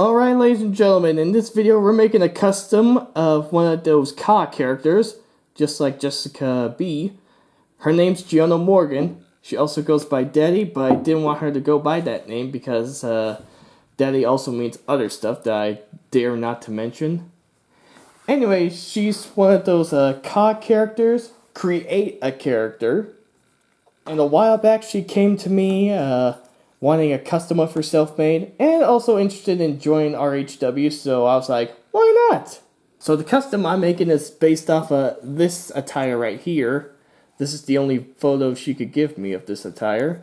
Alright, ladies and gentlemen, in this video we're making a custom of one of those Ka characters, just like Jessica B. Her name's Gionna Morgan. She also goes by Daddy, but I didn't want her to go by that name because Daddy also means other stuff that I dare not to mention. Anyway, she's one of those Ka characters. Create a character. And a while back she came to me wanting a custom of her self-made, and also interested in joining RHW, so I was like, why not? So the custom I'm making is based off of this attire right here. This is the only photo she could give me of this attire.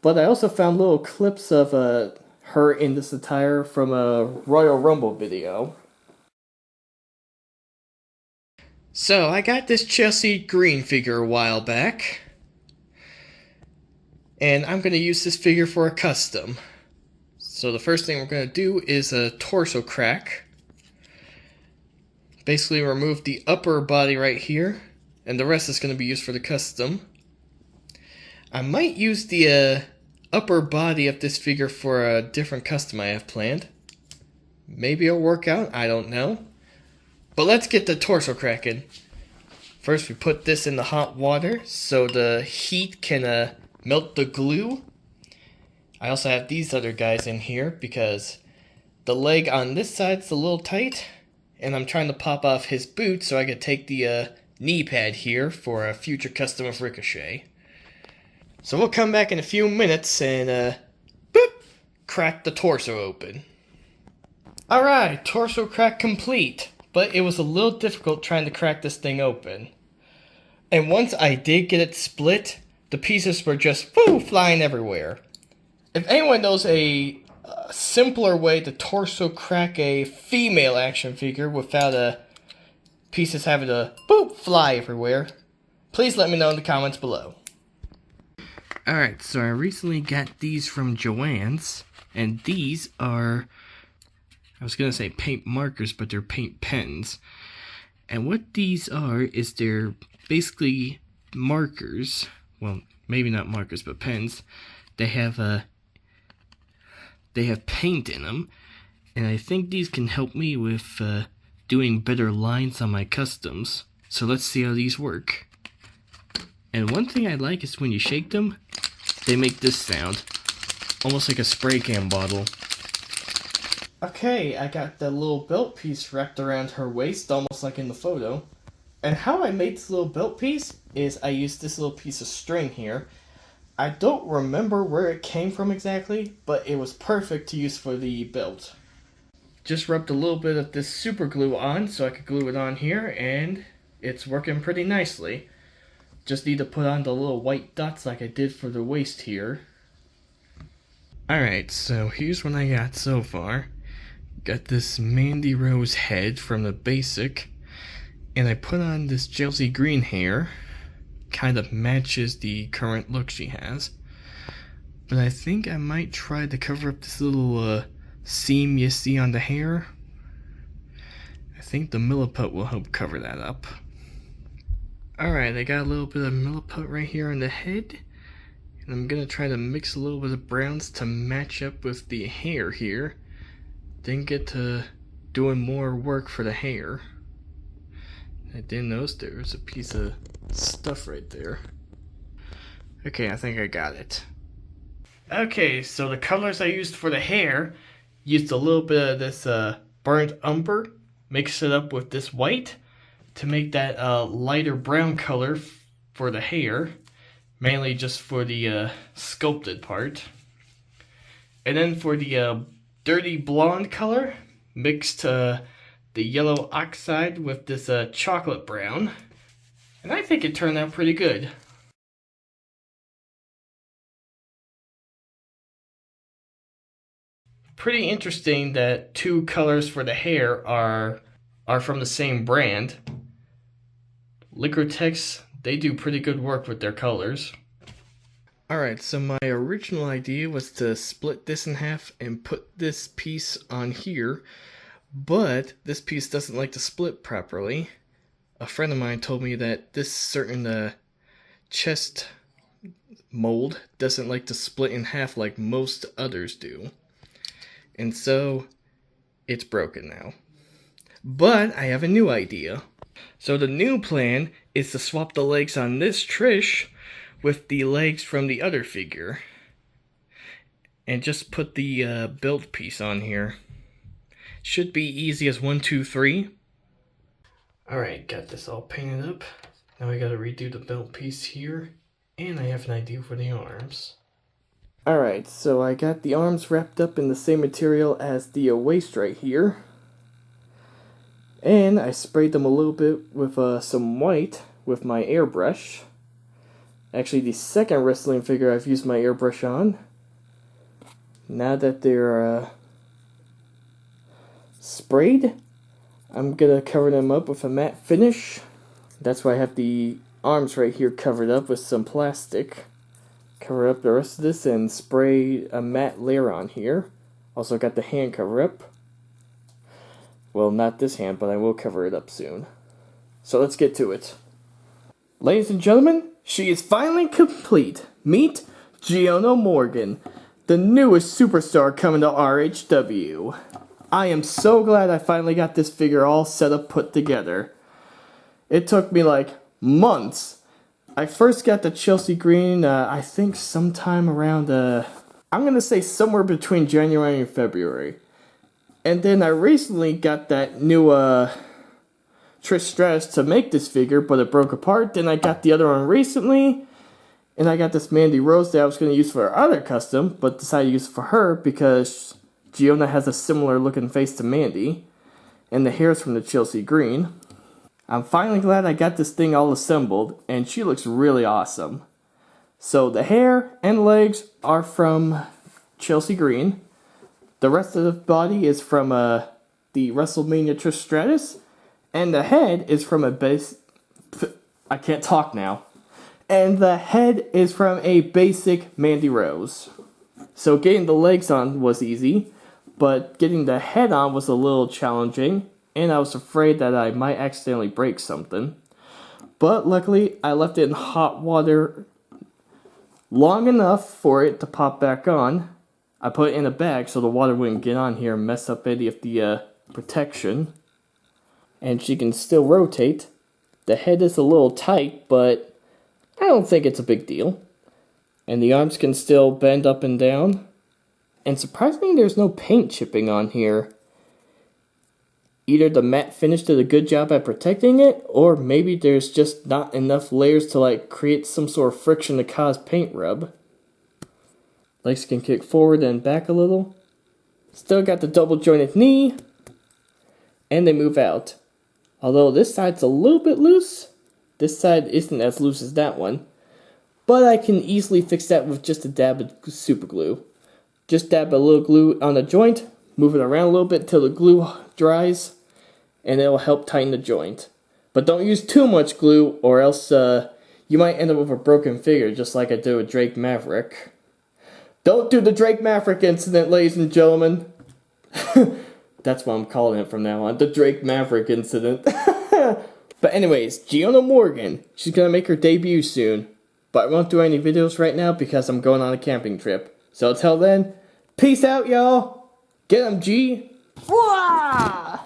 But I also found little clips of her in this attire from a Royal Rumble video. So I got this Chelsea Green figure a while back. And I'm going to use this figure for a custom. So the first thing we're going to do is a torso crack. Basically remove the upper body right here, and the rest is going to be used for the custom. I might use the upper body of this figure for a different custom I have planned. Maybe it'll work out, I don't know. But let's get the torso cracking. First we put this in the hot water so the heat can melt the glue. I also have these other guys in here because the leg on this side's a little tight, and I'm trying to pop off his boot so I could take the knee pad here for a future custom of Ricochet. So we'll come back in a few minutes and boop, crack the torso open. Alright, torso crack complete, but it was a little difficult trying to crack this thing open. And once I did get it split, the pieces were just flying everywhere. If anyone knows a simpler way to torso crack a female action figure without pieces having to fly everywhere, please let me know in the comments below. Alright, so I recently got these from Joann's, and these are, I was going to say paint markers, but they're paint pens. And what these are is they're basically markers. Well, maybe not markers, but pens. They have paint in them, and I think these can help me with doing better lines on my customs. So let's see how these work. And one thing I like is when you shake them, they make this sound, almost like a spray can bottle. Okay, I got the little belt piece wrapped around her waist, almost like in the photo. And how I made this little belt piece is I used this little piece of string here. I don't remember where it came from exactly, but it was perfect to use for the belt. Just rubbed a little bit of this super glue on so I could glue it on here, and it's working pretty nicely. Just need to put on the little white dots like I did for the waist here. Alright, so here's what I got so far. Got this Mandy Rose head from the basic. And I put on this Chelsea Green hair, kind of matches the current look she has. But I think I might try to cover up this little seam you see on the hair. I think the milliput will help cover that up. Alright, I got a little bit of milliput right here on the head. And I'm going to try to mix a little bit of browns to match up with the hair here. Then get to doing more work for the hair. I didn't notice there was a piece of stuff right there. Okay, I think I got it. Okay, so the colors I used for the hair, used a little bit of this burnt umber, mixed it up with this white to make that lighter brown color for the hair, mainly just for the sculpted part. And then for the dirty blonde color, mixed the yellow oxide with this chocolate brown, and I think it turned out pretty good. Pretty interesting that two colors for the hair are from the same brand. Liquitex, they do pretty good work with their colors. Alright, so my original idea was to split this in half and put this piece on here. But this piece doesn't like to split properly. A friend of mine told me that this certain chest mold doesn't like to split in half like most others do. And so it's broken now. But I have a new idea. So the new plan is to swap the legs on this Trish with the legs from the other figure. And just put the build piece on here. Should be easy as 1, 2, 3. Alright, got this all painted up. Now I gotta redo the belt piece here. And I have an idea for the arms. Alright, so I got the arms wrapped up in the same material as the waist right here. And I sprayed them a little bit with some white with my airbrush. Actually, the second wrestling figure I've used my airbrush on. Now that they're sprayed, I'm gonna cover them up with a matte finish. That's why I have the arms right here covered up with some plastic. Cover up the rest of this and spray a matte layer on here. Also got the hand cover up. Well, not this hand, but I will cover it up soon. So let's get to it. Ladies and gentlemen, she is finally complete. Meet Gionna Morgan, the newest superstar coming to RHW. I am so glad I finally got this figure all set up, put together. It took me like months. I first got the Chelsea Green, I think sometime around, I'm gonna say somewhere between January and February. And then I recently got that new, Trish Stratus to make this figure, but it broke apart. Then I got the other one recently, and I got this Mandy Rose that I was gonna use for our other custom, but decided to use it for her because Gionna has a similar looking face to Mandy, and the hair's from the Chelsea Green. I'm finally glad I got this thing all assembled, and she looks really awesome. So the hair and legs are from Chelsea Green. The rest of the body is from the WrestleMania Trish Stratus, and the head is from I can't talk now. And the head is from a basic Mandy Rose. So getting the legs on was easy, but getting the head on was a little challenging. And I was afraid that I might accidentally break something. But luckily, I left it in hot water long enough for it to pop back on. I put it in a bag so the water wouldn't get on here and mess up any of the protection. And she can still rotate. The head is a little tight, but I don't think it's a big deal. And the arms can still bend up and down. And surprisingly, there's no paint chipping on here. Either the matte finish did a good job at protecting it, or maybe there's just not enough layers to like create some sort of friction to cause paint rub. Legs can kick forward and back a little. Still got the double jointed knee. And they move out. Although this side's a little bit loose. This side isn't as loose as that one. But I can easily fix that with just a dab of super glue. Just dab a little glue on the joint. Move it around a little bit till the glue dries. And it'll help tighten the joint. But don't use too much glue or else you might end up with a broken figure just like I did with Drake Maverick. Don't do the Drake Maverick incident, ladies and gentlemen. That's what I'm calling it from now on. The Drake Maverick incident. But anyways, Gionna Morgan. She's going to make her debut soon. But I won't do any videos right now because I'm going on a camping trip. So until then, peace out, y'all. Get 'em, G. Wah!